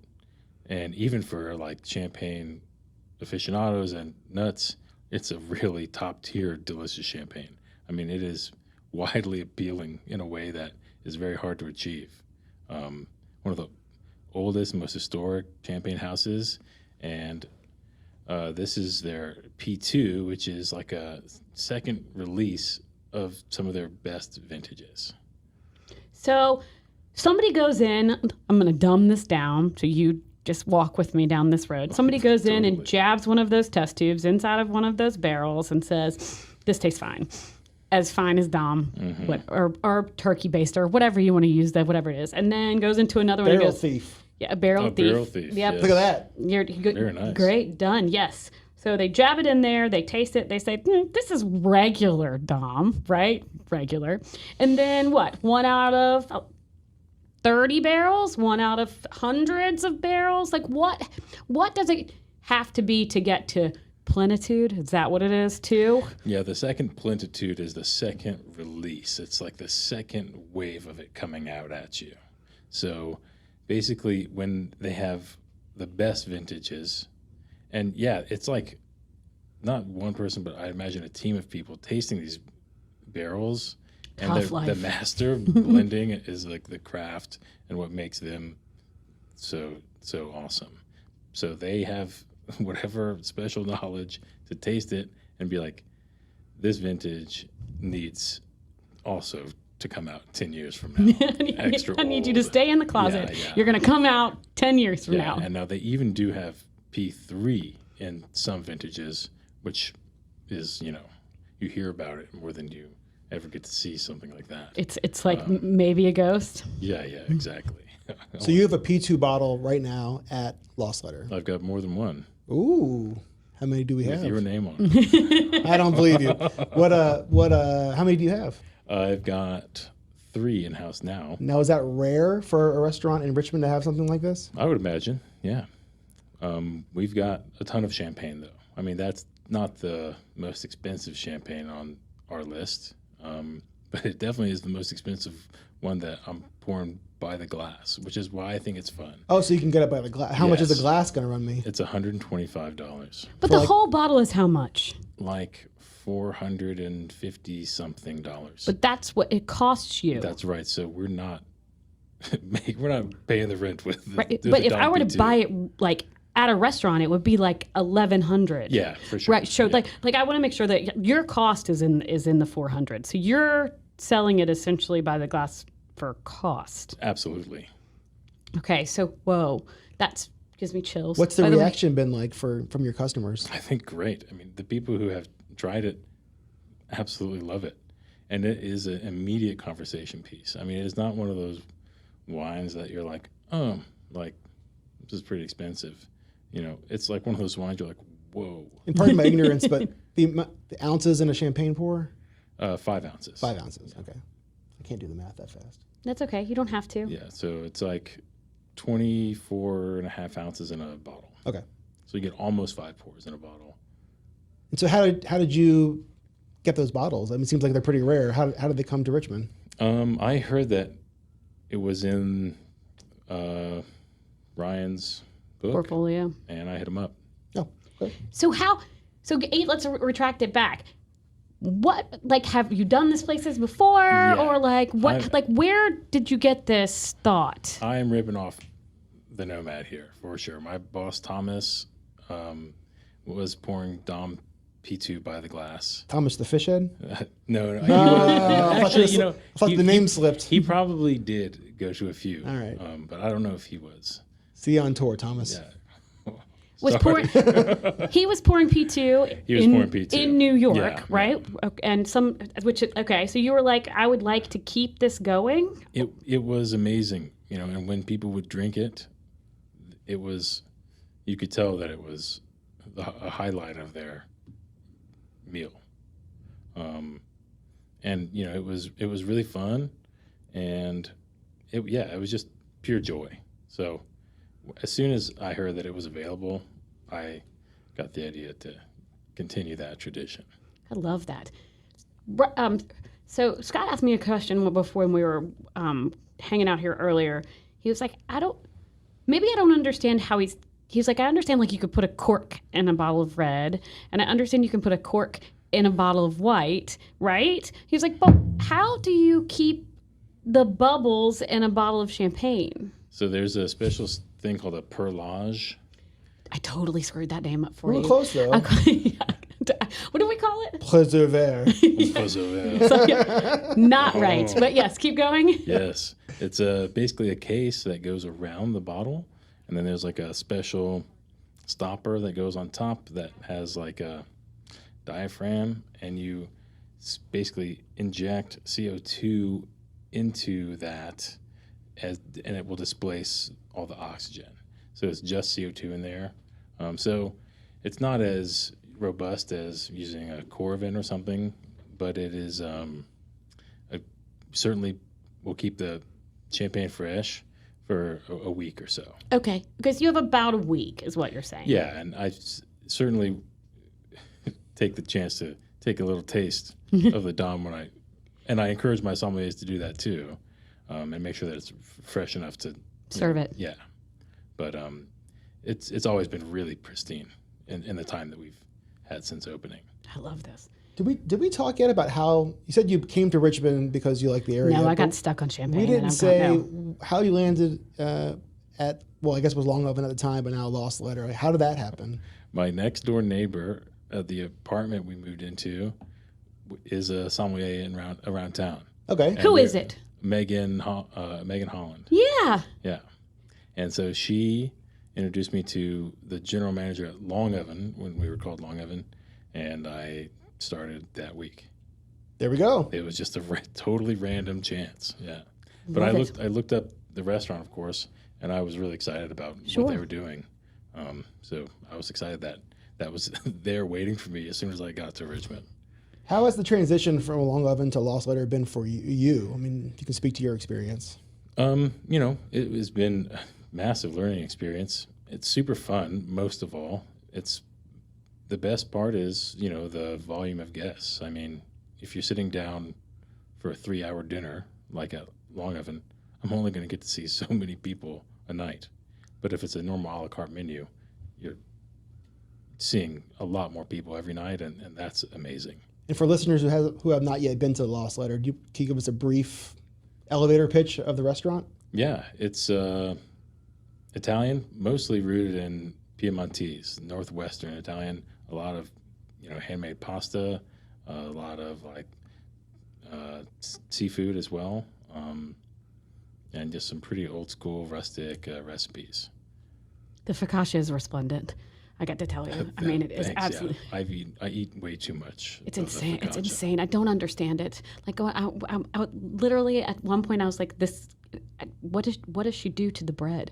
And even for like champagne aficionados and nuts, it's a really top tier, delicious champagne. I mean, it is widely appealing in a way that is very hard to achieve. One of the oldest, most historic champagne houses, and this is their P2, which is like a second release of some of their best vintages. So somebody goes in, I'm going to dumb this down so you just walk with me down this road. Somebody goes in and jabs one of those test tubes inside of one of those barrels and says, this tastes fine. As fine as Dom, or turkey based, or whatever you want to use, whatever it is. And then goes into another one. Barrel thief. Yeah, a barrel thief. Barrel thief. Yep. Yes. Look at that. Very nice. Great, done, yes. So they jab it in there, they taste it, they say, this is regular Dom, right? Regular. And then what? 1 out of 30 barrels? 1 out of hundreds of barrels? Like what does it have to be to get to plenitude? Is that what it is too? Yeah, the second plenitude is the second release. It's like the second wave of it coming out at you. So basically when they have the best vintages, and yeah, it's like not one person, but I imagine a team of people tasting these barrels. And the master blending is like the craft and what makes them so awesome. So they have whatever special knowledge to taste it and be like, this vintage needs also to come out 10 years from now. I need you to stay in the closet. Yeah. You're going to come out 10 years from now. And now they even do have P3 in some vintages, which is, you hear about it more than you ever get to see something like that. It's like maybe a ghost. Yeah, exactly. So you have a P2 bottle right now at Lost Letter. I've got more than one. Ooh. How many do we have? With your name on it. I don't believe you. How many do you have? I've got 3 in-house now. Now, is that rare for a restaurant in Richmond to have something like this? I would imagine, yeah. We've got a ton of champagne, though. I mean, that's not the most expensive champagne on our list, but it definitely is the most expensive one that I'm pouring by the glass, which is why I think it's fun. Oh, so you can get it by the glass. How much is the glass going to run me? It's $125. But the whole bottle is how much? Like $450 something. But that's what it costs you. That's right. So we're not paying the rent with the, right. with But the if I were to P2. buy it like at a restaurant, it would be like $1,100. Yeah, for sure. Right. So yeah. like I want to make sure that your cost is in the $400. So you're selling it essentially by the glass for cost. Absolutely. Okay. So whoa, that gives me chills. What's the By reaction been like from your customers? I think great. I mean, the people who have tried it absolutely love it. And it is an immediate conversation piece. I mean, it's not one of those wines that you're like, oh, like, this is pretty expensive. It's like one of those wines you're like, whoa. And pardon my ignorance, but the ounces in a champagne pour? 5 ounces. 5 ounces, okay. I can't do the math that fast. That's okay. You don't have to. Yeah, so it's like 24 and a half ounces in a bottle. Okay. So you get almost 5 pours in a bottle. And so how did you get those bottles? I mean, it seems like they're pretty rare. How did they come to Richmond? I heard that it was in Ryan's book. Portfolio. And I hit him up. Oh, okay. So let's retract it back. What, like, have you done this places before? Yeah. Or like, where did you get this thought? I am ripping off the Nomad here for sure. My boss, Thomas, was pouring Dom P2 by the glass. Thomas the fish head? No. I Actually, thought the name slipped. He probably did go to a few. All right. But I don't know if he was. See you on tour, Thomas. Yeah. Was pouring. He was pouring P2. He was pouring P2 in New York, Yeah, right? yeah. Okay, and okay. So you were like, I would like to keep this going. It was amazing, and when people would drink it, you could tell that it was a highlight of their meal. And it was really fun, and it was just pure joy. So as soon as I heard that it was available, I got the idea to continue that tradition. I love that. So Scott asked me a question before when we were hanging out here earlier. He was like, I don't understand how he's like, I understand like you could put a cork in a bottle of red, and I understand you can put a cork in a bottle of white, right? He was like, but how do you keep the bubbles in a bottle of champagne? So there's a special thing called a perlage. I totally screwed that name up for A you. little close, though. What do we call it? Preserver. Not right, but yes, keep going. Yes. It's basically a case that goes around the bottle, and then there's like a special stopper that goes on top that has like a diaphragm, and you basically inject CO2 into that, and it will displace all the oxygen. So it's just CO2 in there. So it's not as robust as using a Corvin or something, but it is certainly will keep the champagne fresh for a week or so. Okay, because you have about a week, is what you're saying. Yeah, and I certainly take the chance to take a little taste of the Dom when I encourage my sommeliers to do that too, and make sure that it's fresh enough to Serve it. Yeah, but it's always been really pristine in the time that we've had since opening. I love this. Did we talk yet about how you said you came to Richmond because you like the area? No, I got stuck on champagne. We didn't and say how you landed at, well, I guess it was Long Oven at the time, but now Lost Letter. How did that happen? My next door neighbor at the apartment we moved into is a sommelier around town. Okay. Who is it? Megan Holland. Yeah. Yeah. And so she introduced me to the general manager at Long Oven when we were called Long Oven, and I started that week. There we go. It was just a totally random chance. Yeah. But Love I looked up the restaurant, of course, and I was really excited about Sure. what they were doing. So I was excited that was there waiting for me as soon as I got to Richmond. How has the transition from Long Oven to Lost Letter been for you? I mean, if you can speak to your experience. It has been a massive learning experience. It's super fun, most of all. The best part is, the volume of guests. I mean, if you're sitting down for a 3-hour dinner, like at Long Oven, I'm only going to get to see so many people a night. But if it's a normal a la carte menu, you're seeing a lot more people every night, and that's amazing. And for listeners who have not yet been to Lost Letter, can you give us a brief elevator pitch of the restaurant? Yeah, it's Italian, mostly rooted in Piemontese, Northwestern Italian. A lot of, handmade pasta, a lot of seafood as well, and just some pretty old school rustic recipes. The focaccia is resplendent. I got to tell you. I mean, it is Thanks, absolutely. Yeah. I eat way too much. It's of the insane. It's focaccia. insane. I don't understand it. Like, I literally at one point I was like, "This, what does she do to the bread?"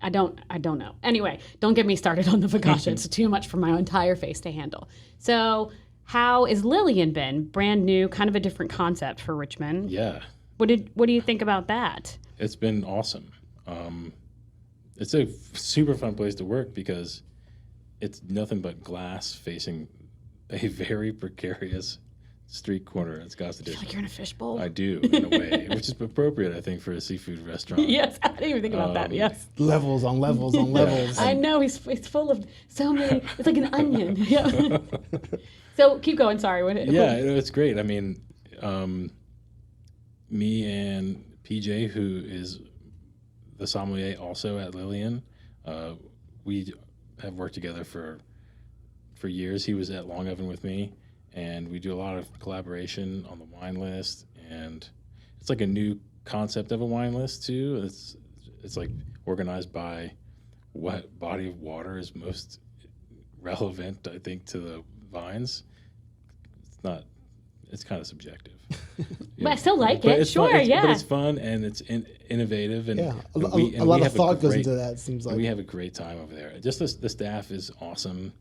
I don't know. Anyway, don't get me started on the focaccia. It's too much for my entire face to handle. So, how is Lillian been? Brand new, kind of a different concept for Richmond. Yeah, What do you think about that? it's been awesome. It's a super fun place to work because it's nothing but glass facing a very precarious street corner at Scott's I feel Edition. like you're in a fishbowl. I do, in a way, which is appropriate, I think, for a seafood restaurant. Yes, I didn't even think about that. Yes. Levels on levels on levels. I know he's full of so many. It's like an onion. Yeah. So keep going. Sorry. Yeah, it's great. I mean, me and PJ, who is the sommelier also at Lillian, we have worked together for years. He was at Long Oven with me, and we do a lot of collaboration on the wine list. And it's like a new concept of a wine list too. It's like organized by what body of water is most relevant, I think, to the vines. It's kind of subjective. But I still like But it. it's Sure, fun, yeah. but it's fun and it's innovative, and Yeah, a we lot have of thought goes great- into that, it seems like. We have a great time over there. Just the staff is awesome.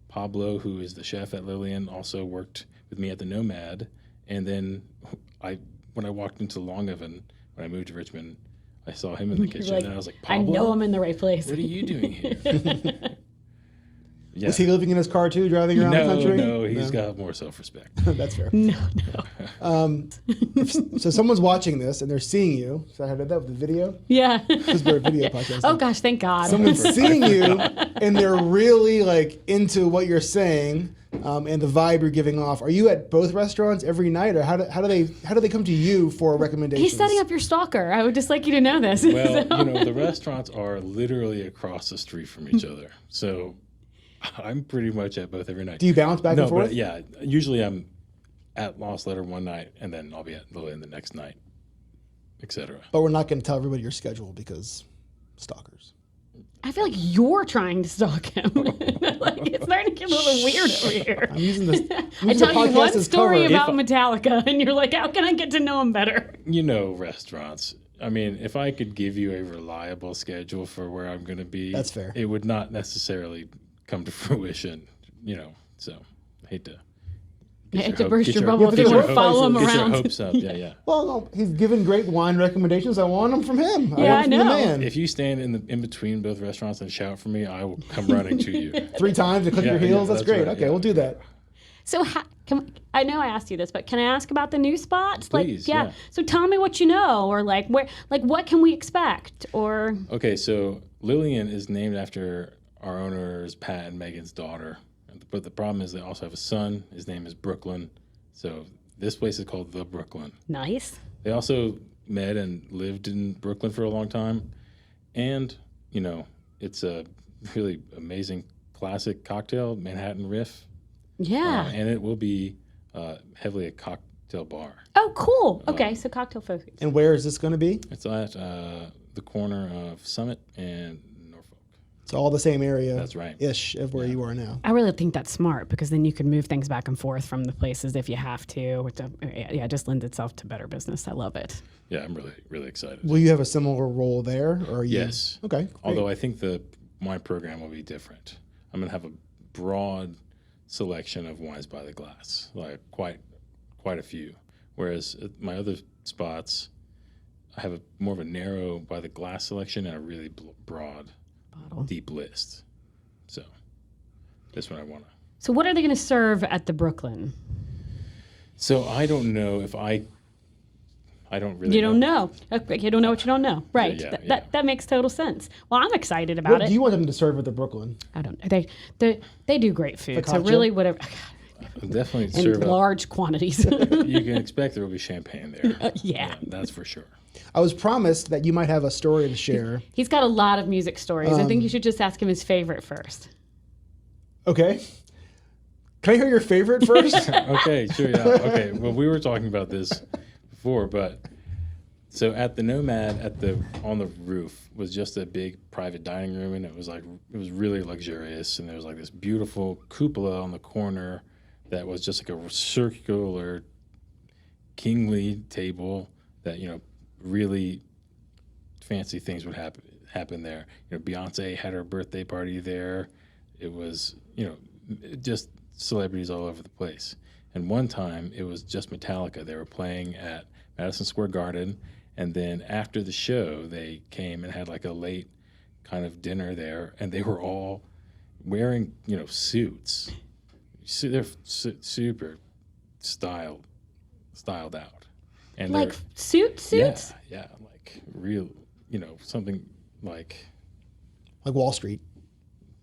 Pablo, who is the chef at Lillian, also worked with me at the Nomad. And then when I walked into Long Oven, when I moved to Richmond, I saw him in the kitchen, like, and I was like, I Pablo, know I'm in the right place. what are you doing here? Yeah. Was he living in his car too, driving around the country? No, he's got more self-respect. That's fair. No. So someone's watching this and they're seeing you. So I did that with the video. Yeah. Because we're a video podcast. Oh gosh, thank God. Someone's seeing you and they're really like into what you're saying and the vibe you're giving off. Are you at both restaurants every night, or how do they come to you for recommendations? He's setting up your stalker. I would just like you to know this. Well, the restaurants are literally across the street from each other, so I'm pretty much at both every night. Do you bounce back and forth? But yeah, usually I'm at Lost Letter one night, and then I'll be at Lillian the next night, etc. But we're not going to tell everybody your schedule because stalkers. I feel like you're trying to stalk him. Like, it's starting to get a little weird over here. I'm using this. I tell you one as story cover. about Metallica, and you're like, how can I get to know him better? Restaurants. I mean, if I could give you a reliable schedule for where I'm going to be, That's fair. It would not necessarily come to fruition, so I hate to. I hate to burst your bubble if get you want your to follow him Get your around. hopes up, yeah. Well, no, he's given great wine recommendations. I want them from him. Yeah, want them from the I know. man. If you stand in between both restaurants and shout for me, I will come running to you. 3 times to click Yeah, your heels. yeah, that's that's great. right, Okay, yeah. we'll do that. So I know I asked you this, but can I ask about the new spots? Please, like, yeah. So tell me what you know, or like what can we expect, or Okay, so Lillian is named after our owners, Pat and Megan's daughter. But the problem is they also have a son. His name is Brooklyn. So this place is called The Brooklyn. nice. They also met and lived in Brooklyn for a long time. And, it's a really amazing classic cocktail, Manhattan Riff. Yeah. And it will be heavily a cocktail bar. Oh, cool. Okay, so cocktail focus. And where is this going to be? It's at the corner of Summit and Norfolk. It's all the same area. That's right. Ish of where you are now. I really think that's smart because then you can move things back and forth from the places if you have to. Which, it just lends itself to better business. I love it. Yeah, I'm really, really excited. Will you have a similar role there, or are you? Yes. Okay. Great. Although I think the wine program will be different. I'm going to have a broad selection of wines by the glass, like quite a few. Whereas at my other spots, I have more of a narrow by the glass selection and a really broad, deep list. So that's what I want to. So what are they going to serve at the Brooklyn? So I don't know if I don't really. You don't know. Okay, you don't know what you don't know. Right. Yeah. That makes total sense. Well, I'm excited about What it. do you want them to serve at the Brooklyn? I don't know. They do great food. So Focaccia? really, whatever. I'll definitely In serve up. large quantities. You can expect there will be champagne there. Yeah. That's for sure. I was promised that you might have a story to share. He's got a lot of music stories. I think you should just ask him his favorite first. Okay. Can I hear your favorite first? Okay, sure, yeah. Okay, well, we were talking about this before, but so at the Nomad, on the roof was just a big private dining room, and it was really luxurious, and there was like this beautiful cupola on the corner that was just like a circular, kingly table that really fancy things would happen there. Beyonce had her birthday party there. It was just celebrities all over the place. And one time it was just Metallica. They were playing at Madison Square Garden, and then after the show they came and had like a late kind of dinner there, and they were all wearing suits. They're super styled out, and Like they're suits? yeah, like real something like Like Wall Street.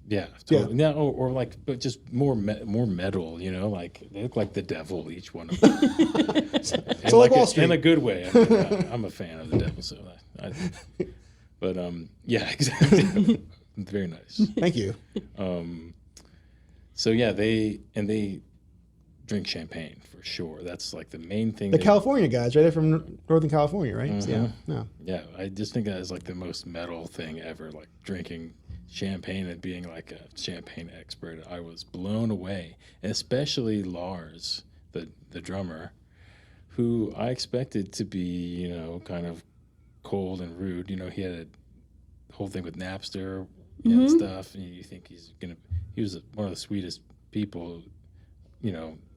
yeah, totally. Yeah, or like, but just more metal, like they look like the devil, each one of them. So like Wall Street. In a good way. I mean, I'm a fan of the devil, so but yeah, exactly. Very nice. Thank you. So yeah, they drink champagne for sure. That's like the main thing. The California guys, right? They're from Northern California, right? Mm-hmm. Yeah. No. Yeah, I just think that is like the most metal thing ever, like drinking champagne and being like a champagne expert. I was blown away, and especially Lars, the drummer, who I expected to be, kind of cold and rude. He had a whole thing with Napster and stuff, and you think he was one of the sweetest people,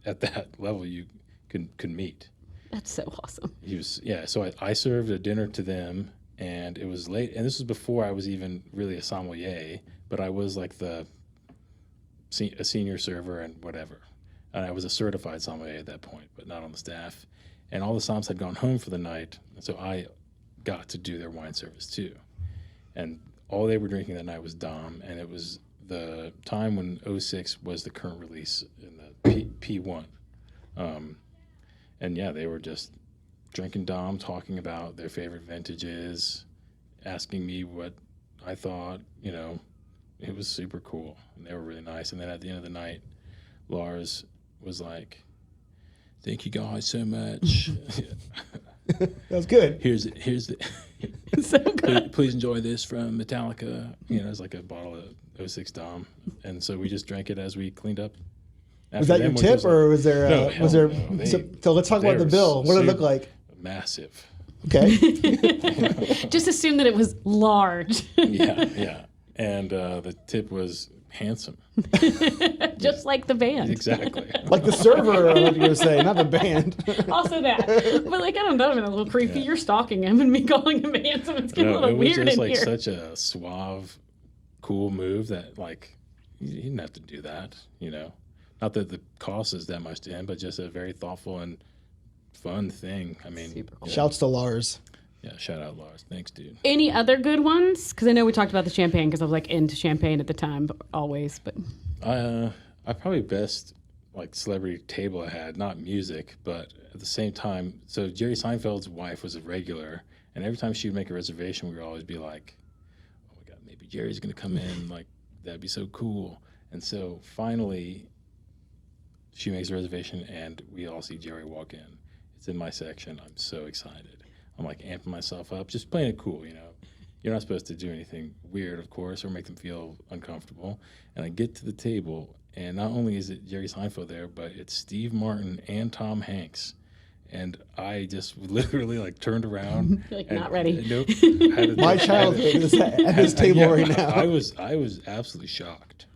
at that level you could meet. That's so awesome. He was, yeah. So I served a dinner to them, and it was late. And this was before I was even really a sommelier, but I was like a senior server and whatever. And I was a certified sommelier at that point, but not on the staff. And all the somms had gone home for the night, and so I got to do their wine service too. And all they were drinking that night was Dom, and it was the time when 06 was the current release in the P1. And yeah, they were just drinking Dom, talking about their favorite vintages, asking me what I thought, you know. It was super cool, and they were really nice. And then at the end of the night, Lars was like, "Thank you guys so much. That was good. Here's the So good. please enjoy this from Metallica." You know, it's like a bottle of 06 Dom, and so we just drank it as we cleaned up. Was that your tip, or was there? No, so let's talk about the bill. What did it look like? Massive. Okay. Just assume that it was large. Yeah. And the tip was handsome. Just like the band. Exactly. Like the server, like you were saying, not the band. Also that. But like, I don't know, I'm a little creepy. Yeah. You're stalking him and me calling him handsome. It's getting a little it was weird just in like here. such a suave, cool move that like you didn't have to do that, you know. Not that the cost is that much to him, but just a very thoughtful and fun thing. I mean, Super cool. Shouts to Lars. Yeah, shout out Lars. Thanks, dude. Any other good ones? Because I know we talked about the champagne because I was like into champagne at the time, but always. But I probably best like celebrity table I had, not music, but at the same time. So Jerry Seinfeld's wife was a regular, and every time she would make a reservation, we would always be like, "Oh my God, maybe Jerry's gonna come in. Like that'd be so cool." And so finally, she makes a reservation, and we all see Jerry walk in. It's in my section. I'm so excited. I'm like amping myself up, just playing it cool, you know. You're not supposed to do anything weird, of course, or make them feel uncomfortable. And I get to the table, and not only is it Jerry Seinfeld there, but it's Steve Martin and Tom Hanks. And I just literally like turned around. You're like, not ready. Nope. My childhood is at this table right now. I was absolutely shocked.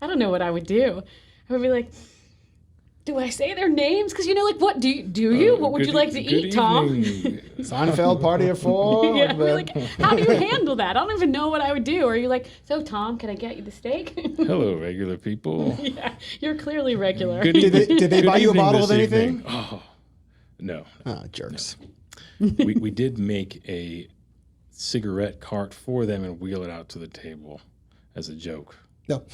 I don't know what I would do. I would be like, do I say their names? Because, you know, like, what do you? What would you like to eat, Tom? Seinfeld party of four. Yeah, I'd be like, how do you handle that? I don't even know what I would do. Are you like, so Tom, can I get you the steak? Hello, regular people. Yeah, you're clearly regular. Good Did they buy you a evening bottle of this anything? evening. Oh, no. Jerks. We did make a cigarette cart for them and wheel it out to the table as a joke. No.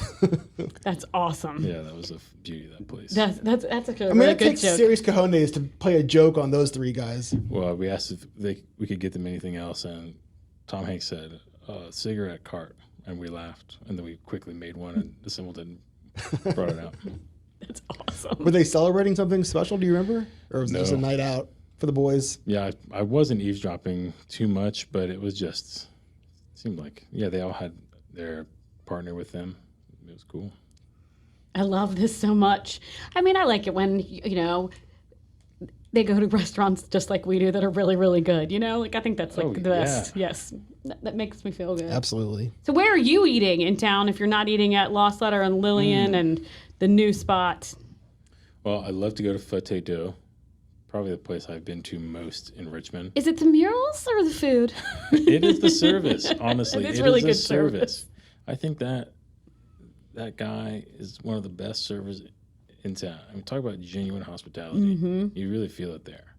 That's awesome. Yeah, that was the beauty of that place. That's actually a I mean, really it good takes joke. serious cojones to play a joke on those three guys. Well, we asked if we could get them anything else, and Tom Hanks said, cigarette cart, and we laughed. And then we quickly made one and assembled it and brought it out. That's awesome. Were they celebrating something special? Do you remember? Or was it just a No. night out for the boys? Yeah, I wasn't eavesdropping too much, but it was just, seemed like, yeah, they all had their partner with them. It was cool. I love this so much. I mean, I like it when, you know, they go to restaurants just like we do that are really, really good. You know, like I think that's like Oh, the best. Yes. That makes me feel good. Absolutely. So where are you eating in town if you're not eating at Lost Letter and Lillian and the new spot? Well, I'd love to go to Fete d'Eau. Probably the place I've been to most in Richmond. Is it the murals or the food? It is the service, honestly. It's It really is the good service. I think that guy is one of the best servers in town. I mean, talk about genuine hospitality. Mm-hmm. You really feel it there.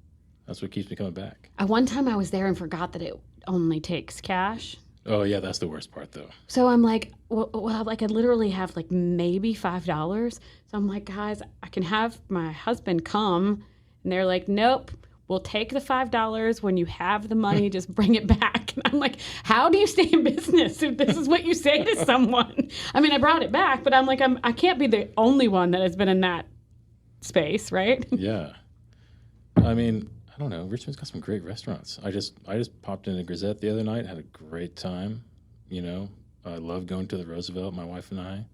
That's what keeps me coming back. One time I was there and forgot that it only takes cash. Oh, yeah, that's the worst part, though. So I'm like, well, like I literally have like maybe $5. So I'm like, guys, I can have my husband come. And they're like, nope, we'll take the $5 when you have the money, just bring it back. And I'm like, how do you stay in business if this is what you say to someone? I mean, I brought it back, but I'm like, I can't be the only one that has been in that space, right? Yeah. I mean, I don't know. Richmond's got some great restaurants. I just popped into Grisette the other night, had a great time. You know, I love going to the Roosevelt, my wife and I.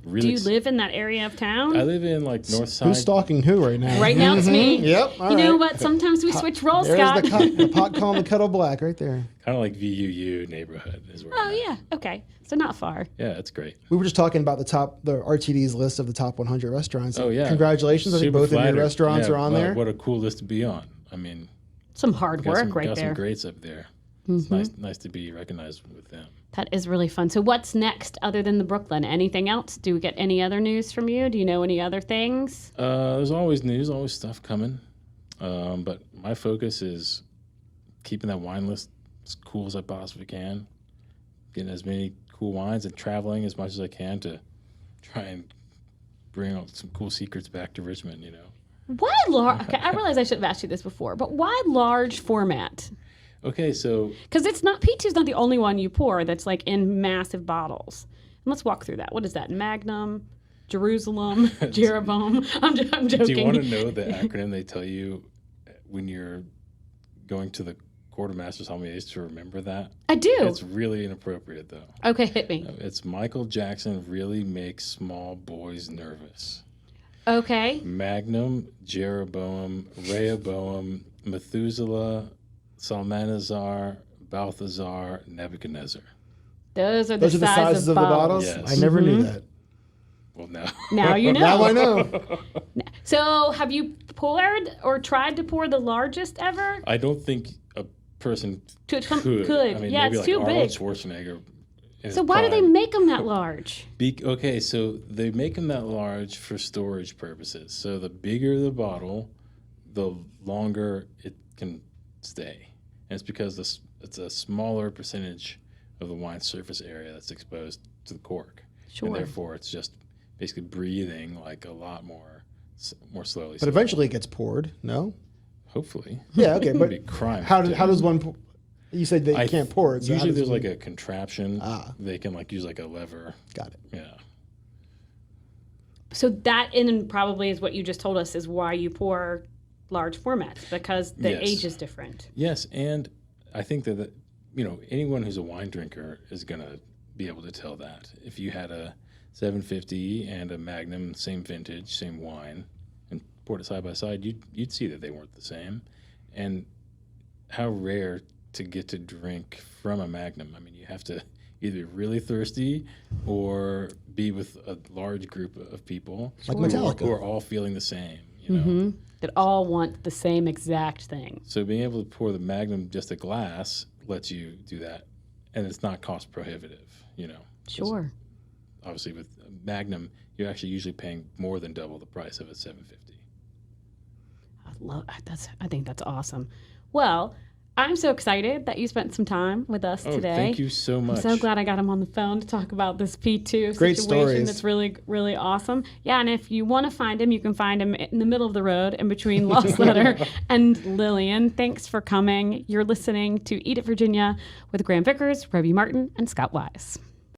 Really Do you live in that area of town? I live in like North Side. Who's stalking who right now? Right now it's me. Yep. All You know right. what? Sometimes we switch roles, There's Scott. the pot calling the kettle black right there. Kind of like VUU neighborhood is where Oh, I'm at. yeah. Okay. So not far. Yeah, it's great. We were just talking about the RTD's list of the top 100 restaurants. Oh, yeah. Congratulations. I think Super both of flattered. your restaurants Yeah, are on wow, there. What a cool list to be on. I mean, Some hard work right got there. some greats up there. It's nice to be recognized with them. That is really fun. So what's next other than the Brooklyn? Anything else? Do we get any other news from you? Do you know any other things? There's always news, always stuff coming. But my focus is keeping that wine list as cool as I possibly can, getting as many cool wines and traveling as much as I can to try and bring out some cool secrets back to Richmond, Why large? Okay, I realize I should have asked you this before, but why large format? Okay, so... Because it's not, P2 is not the only one you pour that's like in massive bottles. And let's walk through that. What is that? Magnum, Jerusalem, Jeroboam. I'm joking. Do you want to know the acronym they tell you when you're going to the quartermaster sommeliers to remember that? I do. It's really inappropriate, though. Okay, hit me. It's Michael Jackson really makes small boys nervous. Okay. Magnum, Jeroboam, Rehoboam, Methuselah, Salmanazar, Balthazar, Nebuchadnezzar. Those are Those are the sizes of the bottles? Yes. I never knew that. Well, now. Now you know. Now I know. So have you poured or tried to pour the largest ever? I don't think a person could. Could. I mean, Yeah, maybe it's like too Arnold big. Schwarzenegger. in So his why do they prime. make them that large? Okay, so they make them that large for storage purposes. So the bigger the bottle, the longer it can stay. And it's because it's a smaller percentage of the wine surface area that's exposed to the cork. Sure. And therefore, it's just basically breathing like a lot more slowly. But eventually it gets poured, no? Hopefully. Yeah, okay. It'd But be crime. how to does one pour? You said they can't pour it. So Usually how does there's one- like a contraption. They can use like a lever. Got it. Yeah. So that in and probably is what you just told us is why you pour large formats, because the Yes. age is different. Yes, and I think that anyone who's a wine drinker is gonna be able to tell that. If you had a 750 and a Magnum, same vintage, same wine, and poured it side by side, you'd see that they weren't the same. And how rare to get to drink from a Magnum. I mean, you have to either be really thirsty or be with a large group of people Like who Metallica. are all feeling the same. You know. That all want the same exact thing. So being able to pour the Magnum just a glass lets you do that, and it's not cost prohibitive. Sure. Obviously, with Magnum, you're actually usually paying more than double the price of a 750. I think that's awesome. Well, I'm so excited that you spent some time with us today. Thank you so much. I'm so glad I got him on the phone to talk about this P2 Great situation. stories. That's really, really awesome. Yeah, and if you want to find him, you can find him in the middle of the road in between Lost Letter and Lillian. Thanks for coming. You're listening to Eat It Virginia with Grayum Vickers, Roby Martin, and Scott Wise.